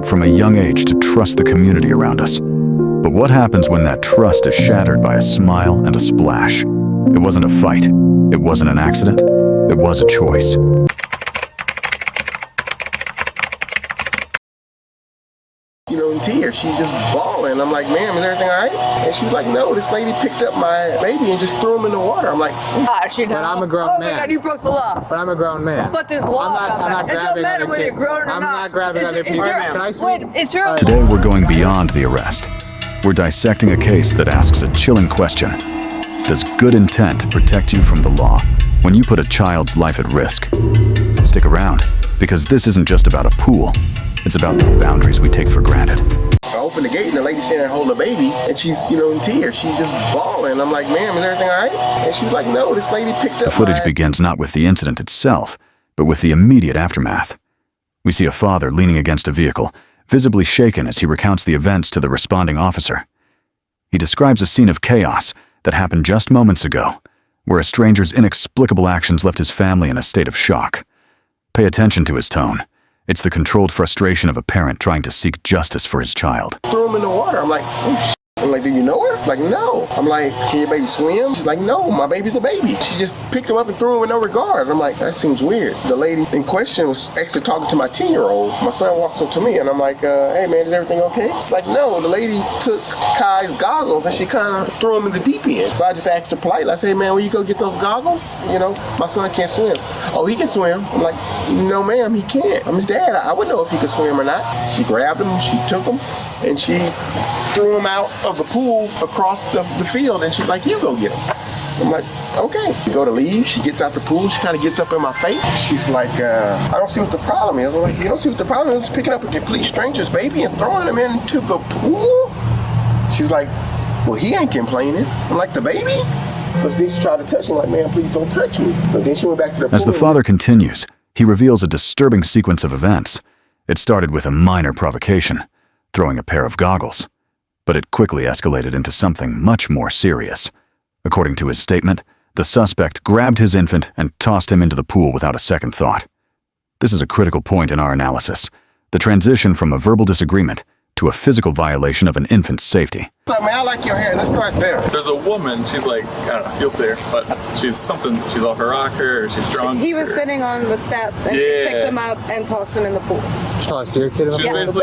taught from a young age to trust the community around us. But what happens when that trust is shattered by a smile and a splash? It wasn't a fight. It wasn't an accident. It was a choice. You know, in tears, she's just bawling. I'm like, ma'am, is everything all right? And she's like, no, this lady picked up my baby and just threw him in the water. I'm like, but I'm a grown man. Oh my God, you broke the law. But I'm a grown man. But there's law. I'm not grabbing other whether you're kids. grown or I'm not. not grabbing other people. Can I swim? Wait, it's your Today we're going beyond the arrest. We're dissecting a case that asks a chilling question. Does good intent protect you from the law when you put a child's life at risk? Stick around, because this isn't just about a pool. It's about the boundaries we take for granted. I open the gate and the lady's sitting there holding a baby and she's, you know, in tears. She's just bawling. I'm like, ma'am, is everything all right? And she's like, no, this lady picked up The footage begins not with the incident itself, but with the immediate aftermath. We see a father leaning against a vehicle, visibly shaken as he recounts the events to the responding officer. He describes a scene of chaos that happened just moments ago, where a stranger's inexplicable actions left his family in a state of shock. Pay attention to his tone. It's the controlled frustration of a parent trying to seek justice for his child. Threw him in the water. I'm like, oh, shit. I'm like, do you know her? Like, no. I'm like, can your baby swim? She's like, no, my baby's a baby. She just picked him up and threw him with no regard. I'm like, that seems weird. The lady in question was actually talking to my 10-year-old. My son walks up to me and I'm like, hey man, is everything okay? She's like, no, the lady took Kai's goggles and she kind of threw him in the deep end. So I just asked her politely. I said, hey man, will you go get those goggles? You know, my son can't swim. Oh, he can swim. I'm like, no ma'am, he can't. I'm his dad. I would know if he could swim or not. She grabbed him, she took him, and she threw him out of the pool across the field, and she's like, you go get him. I'm like, okay. We go to leave, she gets out the pool, she kind of gets up in my face. She's like, I don't see what the problem is. I'm like, you don't see what the problem is? Just picking up a complete stranger's baby and throwing him into the pool? She's like, well, he ain't complaining. I'm like, the baby? So then she tried to touch him, like, man, please don't touch me. So then she went back to the pool. As the father continues, he reveals a disturbing sequence of events. It started with a minor provocation, throwing a pair of goggles, but it quickly escalated into something much more serious. According to his statement, the suspect grabbed his infant and tossed him into the pool without a second thought. This is a critical point in our analysis, the transition from a verbal disagreement to a physical violation of an infant's safety. What's up, man? I like your hair. Let's start there. There's a woman, she's like, I don't know, you'll see her, but she's off her rocker, or she's drunk. He was sitting on the steps and she picked him up and tossed him in the pool. Tossed your kid in the pool?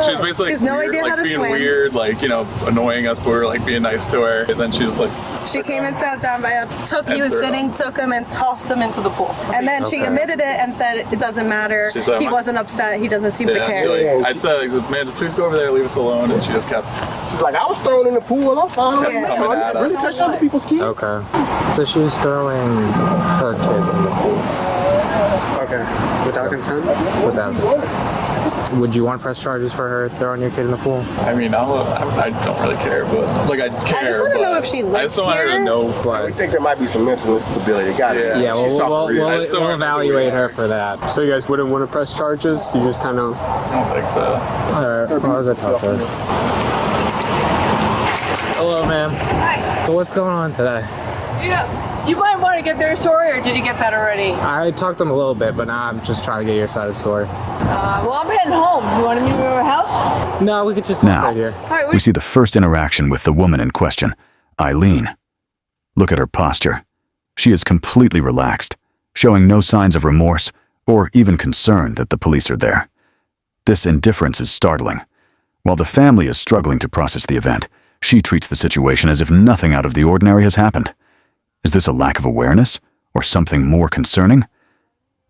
She's basically He has no idea how to being swim. weird, like, you know, annoying us, but we were like being nice to her. And then she was like, She came and sat down by him, he was sitting, took him and tossed him into the pool. And then she admitted it and said it doesn't matter. Said, he wasn't upset, he doesn't seem to care. I'd say, man, please go over there, leave us alone. And she just kept. She's like, I was thrown in the pool and I'm fine. Kept coming at us. Really touching other people's kids? Okay. So she was throwing her kids in the pool. Okay. Without consent? Without consent. Would you want to press charges for her throwing your kid in the pool? I mean, I don't really care, but like I care. I just want to know if she lives I just don't want her to here. know. We think there might be some mental instability. Yeah, we'll evaluate her for that. So you guys wouldn't want to press charges? You just kind of... I don't think so. Alright, I'll go talk to her. Hello, ma'am. Hi. So what's going on today? Yeah. You might want to get their story, or did you get that already? I talked to them a little bit, but now I'm just trying to get your side of the story. Well, I'm heading home. You want to meet me at my house? No, we could just talk Now, right here. All right, we see the first interaction with the woman in question, Eileen. Look at her posture. She is completely relaxed, showing no signs of remorse or even concern that the police are there. This indifference is startling. While the family is struggling to process the event, she treats the situation as if nothing out of the ordinary has happened. Is this a lack of awareness or something more concerning?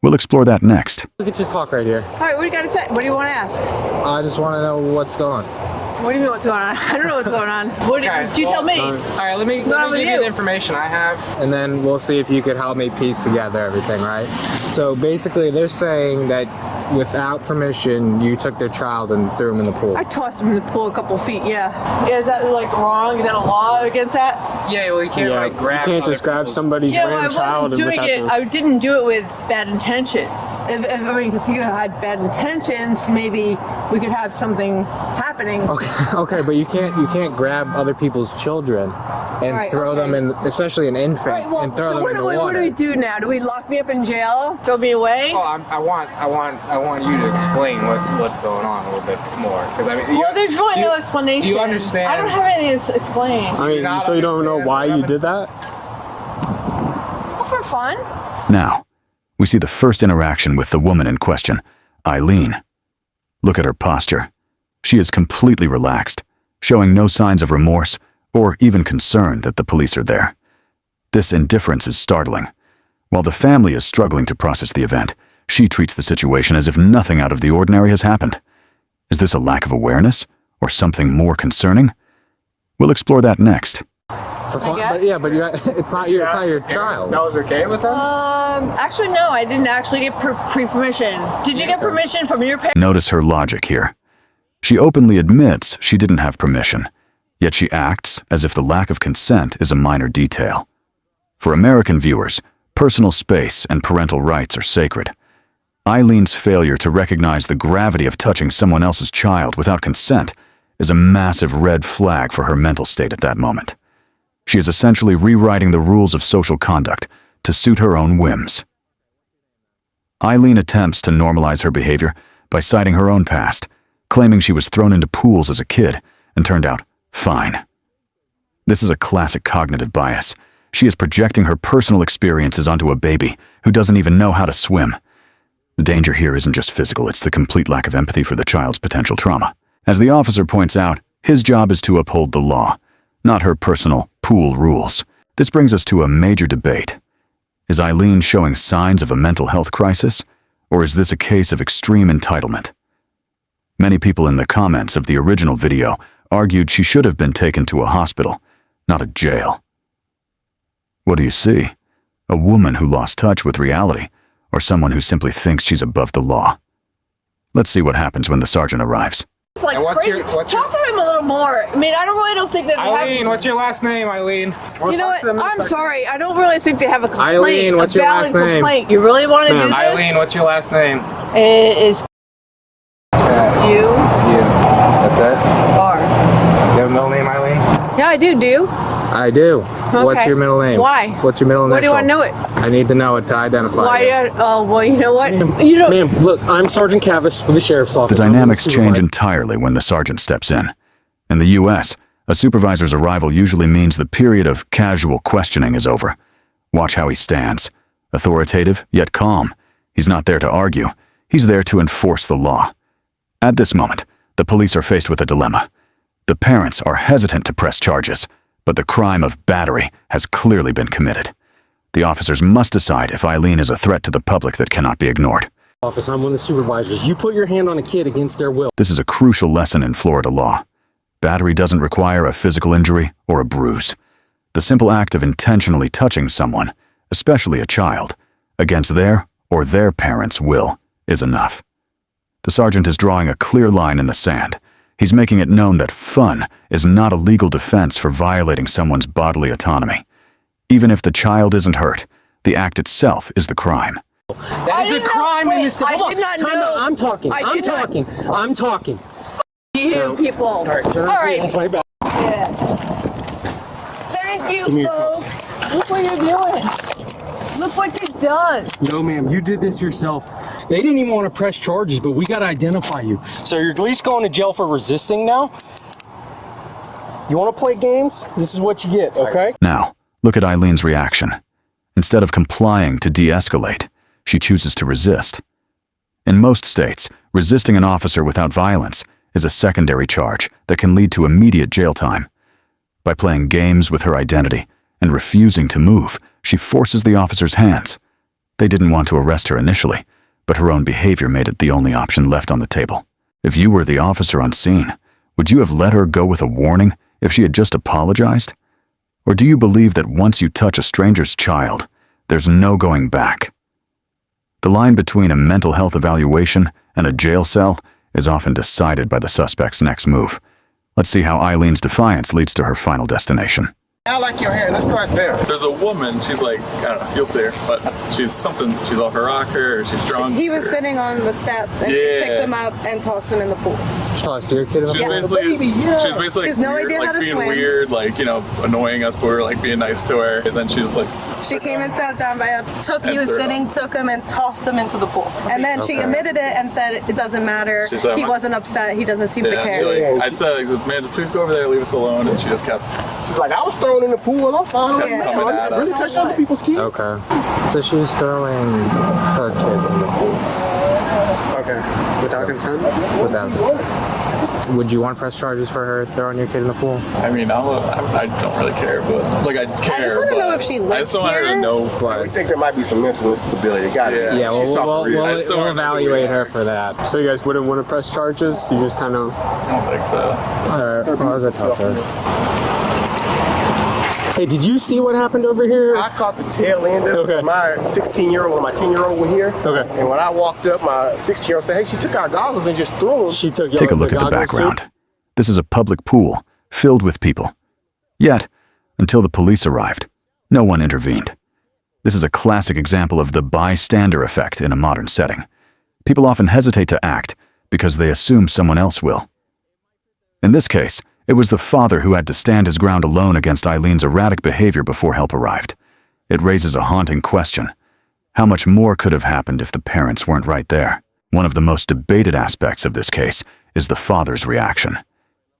We'll explore that next. We could just talk right here. All right, what do you got to say? What do you want to ask? I just want to know what's going on. What do you mean what's going on? I don't know what's going on. What did you tell me? All right, let me give you the information I have, and then we'll see if you could help me piece together everything, right? So basically, they're saying that without permission, you took their child and threw him in the pool. I tossed him in the pool a couple feet, yeah. Is that like wrong? Is that a law against that? Yeah, well, you can't grab. You can't just grab somebody's random child and doing it. I didn't do it with bad intentions. If because you had bad intentions, maybe we could have something happen. happening. Okay, but you can't grab other people's children and Right, throw them in, especially an infant, All right, well, and throw so them in the water. what do we do now? Do we lock me up in jail? Throw me away? Oh, I want you to explain what's going on a little bit more, because I mean, Well, there's really no explanation. You understand? I don't have anything to explain. I mean, so you don't know why you did that? Well, for fun. Now, we see the first interaction with the woman in question, Eileen. Look at her posture. She is completely relaxed, showing no signs of remorse or even concern that the police are there. This indifference is startling. While the family is struggling to process the event, she treats the situation as if nothing out of the ordinary has happened. Is this a lack of awareness or something more concerning? We'll explore that next. For fun, but it's not your child. That was okay with them? Actually, no, I didn't actually get pre-permission. Did you get permission from your parents? Notice her logic here. She openly admits she didn't have permission, yet she acts as if the lack of consent is a minor detail. For American viewers, personal space and parental rights are sacred. Eileen's failure to recognize the gravity of touching someone else's child without consent is a massive red flag for her mental state at that moment. She is essentially rewriting the rules of social conduct to suit her own whims. Eileen attempts to normalize her behavior by citing her own past, claiming she was thrown into pools as a kid and turned out fine. This is a classic cognitive bias. She is projecting her personal experiences onto a baby who doesn't even know how to swim. The danger here isn't just physical, it's the complete lack of empathy for the child's potential trauma. As the officer points out, his job is to uphold the law, not her personal pool rules. This brings us to a major debate. Is Eileen showing signs of a mental health crisis, or is this a case of extreme entitlement? Many people in the comments of the original video argued she should have been taken to a hospital, not a jail. What do you see? A woman who lost touch with reality, or someone who simply thinks she's above the law? Let's see what happens when the sergeant arrives. It's like And crazy. Talk to them a little more. I mean, I don't think that they Eileen, have... what's your last name, Eileen? You know what? I'm sorry. I don't really think they have a complaint. Eileen, what's your last name? Complaint. You really want to do this? Eileen, what's your last name? It is you. That's it? Or. You have a middle name, Eileen? Yeah, I do. Do you? I do. What's Okay. your middle name? Why? What's your middle name? Why do you want to know it? I need to know it to identify Why? you. Oh, well, you know what? You don't. Ma'am, look, I'm Sergeant Cavis with the Sheriff's Office. The dynamics change entirely when the sergeant steps in. In the U.S., a supervisor's arrival usually means the period of casual questioning is over. Watch how he stands. Authoritative, yet calm. He's not there to argue. He's there to enforce the law. At this moment, the police are faced with a dilemma. The parents are hesitant to press charges, but the crime of battery has clearly been committed. The officers must decide if Eileen is a threat to the public that cannot be ignored. Office, I'm one of the supervisors. You put your hand on a kid against their will. This is a crucial lesson in Florida law. Battery doesn't require a physical injury or a bruise. The simple act of intentionally touching someone, especially a child, against their or their parents' will is enough. The sergeant is drawing a clear line in the sand. He's making it known that fun is not a legal defense for violating someone's bodily autonomy. Even if the child isn't hurt, the act itself is the crime. That is a crime in this state. I did not know. I'm talking. I I'm did not- talking. I'm talking. You people. All All right. That's my back. Yes. Thank Give you, me your folks. Look what you're doing. Look what you've done. No, ma'am, you did this yourself. They didn't even want to press charges, but we got to identify you. So you're at least going to jail for resisting now? You want to play games? This is what you get, okay? Now, look at Eileen's reaction. Instead of complying to de-escalate, she chooses to resist. In most states, resisting an officer without violence is a secondary charge that can lead to immediate jail time. By playing games with her identity and refusing to move, she forces the officer's hands. They didn't want to arrest her initially, but her own behavior made it the only option left on the table. If you were the officer on scene, would you have let her go with a warning if she had just apologized? Or do you believe that once you touch a stranger's child, there's no going back? The line between a mental health evaluation and a jail cell is often decided by the suspect's next move. Let's see how Eileen's defiance leads to her final destination. I like your hair. Let's start there. There's a woman, she's like, I don't know, you'll see her, but she's off her rocker, or she's drunk. He was or- sitting on the steps and she Yeah. picked him up and tossed him in the pool. Tossed your kid in the She pool? was basically, baby, yeah. she was basically He has no weird, idea like how to being swim. weird, like, you know, annoying us, but we were like being nice to her. And then she was like, She came and sat down by him, he was sitting, took him and tossed him into the pool. And then she admitted it and said it doesn't matter. She said, He wasn't upset. He doesn't seem to yeah, care. she, like, I'd say, like, man, please go over there, leave us alone. And she just kept She's like, I was thrown in the pool. I'm fine. Yeah. coming at Really us. touch other people's kids. Okay. So she was throwing her kids in the pool Okay. Without consent? without consent. Would you want to press charges for her throwing your kid in the pool? I mean, I don't really care, but like I care. wanna but know if she I lives just don't want her to here. know. I But think there might be some mental instability. Got it. Yeah. yeah, She's we'll, talking we'll, real. we'll, I still we'll wanna know who evaluate we her are. for that. So you guys wouldn't want to press charges? You just kind of... I don't think so. Well, that's okay. Hey, did you see what happened over here? I caught the tail end of Okay. it. My 16-year-old and my 10-year-old were here. Okay. And when I walked up, my 16-year-old said, hey, she took our goggles and just threw them. She took Take a look at the background. This is a public pool filled with people. Yet, until the police arrived, no one intervened. This is a classic example of the bystander effect in a modern setting. People often hesitate to act because they assume someone else will. In this case, it was the father who had to stand his ground alone against Eileen's erratic behavior before help arrived. It raises a haunting question. How much more could have happened if the parents weren't right there? One of the most debated aspects of this case is the father's reaction.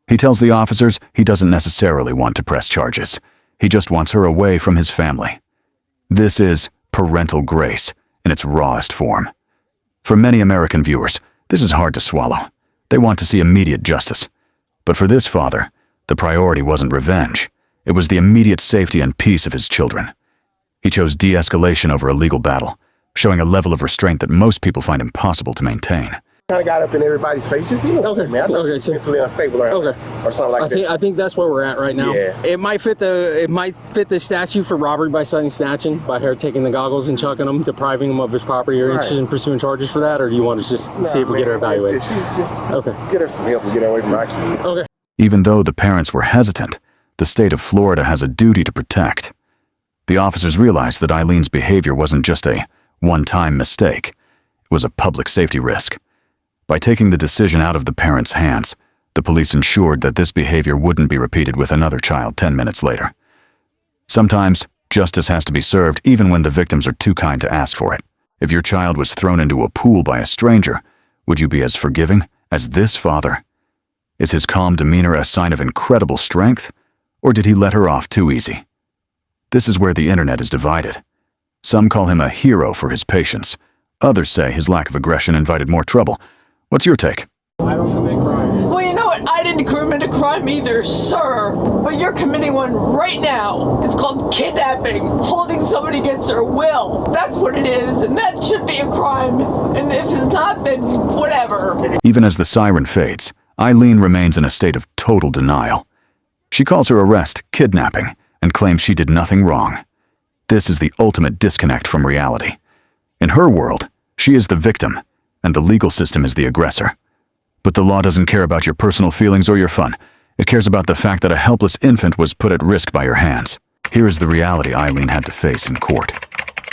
He tells the officers he doesn't necessarily want to press charges. He just wants her away from his family. This is parental grace in its rawest form. For many American viewers, this is hard to swallow. They want to see immediate justice. But for this father, the priority wasn't revenge. It was the immediate safety and peace of his children. He chose de-escalation over a legal battle, showing a level of restraint that most people find impossible to maintain. Kind of got up in everybody's face. Just being Okay. man. I thought Okay, she was mentally unstable or something like that. I think that's where we're at right now. Yeah. It might fit the statute for robbery by sudden snatching, by her taking the goggles and chucking them, depriving him of his property. Are you interested in pursuing charges for that, or do you want to just see if we get her evaluated? Okay. Get her some help and get her away from my kids. Okay. Even though the parents were hesitant, the state of Florida has a duty to protect. The officers realized that Eileen's behavior wasn't just a one-time mistake. It was a public safety risk. By taking the decision out of the parents' hands, the police ensured that this behavior wouldn't be repeated with another child 10 minutes later. Sometimes, justice has to be served even when the victims are too kind to ask for it. If your child was thrown into a pool by a stranger, would you be as forgiving as this father? Is his calm demeanor a sign of incredible strength, or did he let her off too easy? This is where the internet is divided. Some call him a hero for his patience. Others say his lack of aggression invited more trouble. What's your take? Well, you know what? I didn't commit a crime either, sir. But you're committing one right now. It's called kidnapping, holding somebody against their will. That's what it is, and that should be a crime. And if it's not, then whatever. Even as the siren fades, Eileen remains in a state of total denial. She calls her arrest kidnapping and claims she did nothing wrong. This is the ultimate disconnect from reality. In her world, she is the victim, and the legal system is the aggressor. But the law doesn't care about your personal feelings or your fun. It cares about the fact that a helpless infant was put at risk by your hands. Here is the reality Eileen had to face in court.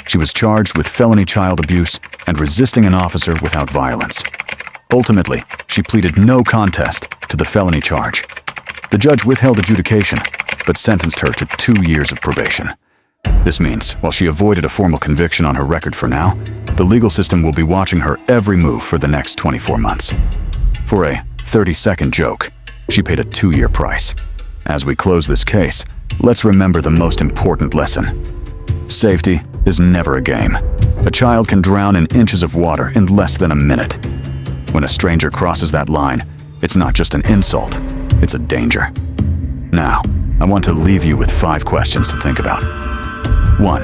She was charged with felony child abuse and resisting an officer without violence. Ultimately, she pleaded no contest to the felony charge. The judge withheld adjudication, but sentenced her to 2 years of probation. This means, while she avoided a formal conviction on her record for now, the legal system will be watching her every move for the next 24 months. For a 30-second joke, she paid a 2-year price. As we close this case, let's remember the most important lesson. Safety is never a game. A child can drown in inches of water in less than a minute. When a stranger crosses that line, it's not just an insult, it's a danger. Now, I want to leave you with 5 questions to think about. 1.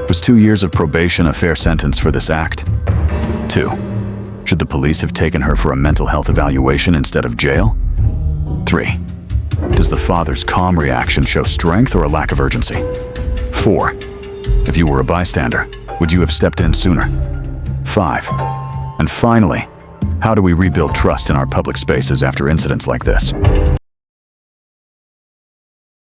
Was 2 years of probation a fair sentence for this act? 2. Should the police have taken her for a mental health evaluation instead of jail? 3. Does the father's calm reaction show strength or a lack of urgency? 4. If you were a bystander, would you have stepped in sooner? 5. And finally, how do we rebuild trust in our public spaces after incidents like this?